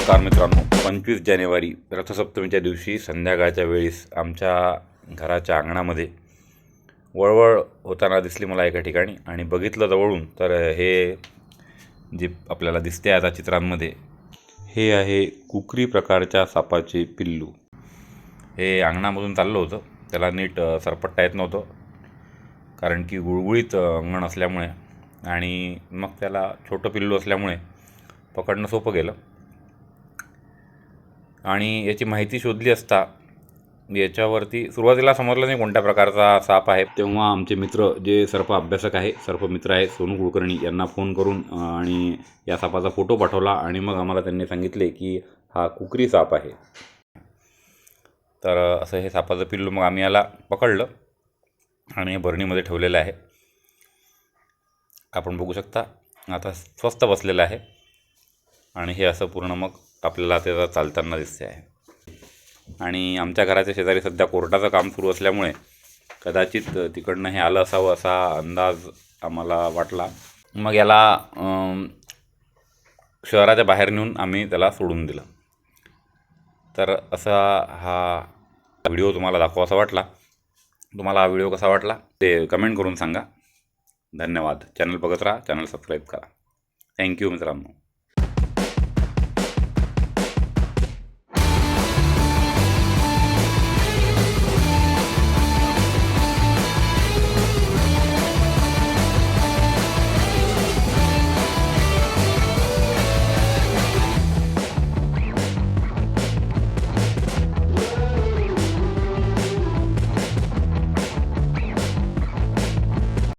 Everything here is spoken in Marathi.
नमस्कार मित्रांनो, 25 जानेवारी रथसप्तमीच्या दिवशी संध्याकाळच्या वेळेस आमच्या घराच्या अंगणामध्ये वळवळ होताना दिसली मला एका ठिकाणी. आणि बघितलं जवळून तर हे जे आपल्याला दिसते आता चित्रांमध्ये, हे आहे कुकरी प्रकारच्या सापाचे पिल्लू. हे अंगणामधून चाललं होतं. त्याला नीट सरपटता येत नव्हतं, कारण की गुळगुळीत अंगण असल्यामुळे आणि मग त्याला छोटं पिल्लू असल्यामुळे पकडणं सोपं गेलं. आणि याची माहिती शोधली असता याच्यावरती सुरुवातीला समजलं नाही कोणत्या प्रकारचा साप आहे. तेव्हा आमचे मित्र जे सर्प अभ्यासक आहे, सर्प मित्र आहे सोनू कुलकर्णी, यांना फोन करून आणि या सापाचा फोटो पाठवला. आणि मग आम्हाला त्यांनी सांगितले की हा कुकरी साप आहे. तर असं हे सापाचं पिल्लू मग आम्ही याला पकडलं आणि भरणीमध्ये ठेवलेलं आहे. आपण बघू शकता आता स्वस्थ बसलेलं आहे. आणि हे असं पूर्ण मग आपल्याला त्याचा चालताना दिसते आहे. आणि आमच्या घराच्या शेजारी सध्या कोर्टाचं काम सुरू असल्यामुळे कदाचित तिकडनं हे आलं असावं असा अंदाज आम्हाला वाटला. मग याला शहराच्या बाहेर नेऊन आम्ही त्याला सोडून दिलं. तर असा हा व्हिडिओ तुम्हाला दाखवासा वाटला. तुम्हाला हा व्हिडिओ कसा वाटला ते कमेंट करून सांगा. धन्यवाद. चॅनल बघत राहा, चॅनल सबस्क्राईब करा. थँक्यू मित्रांनो.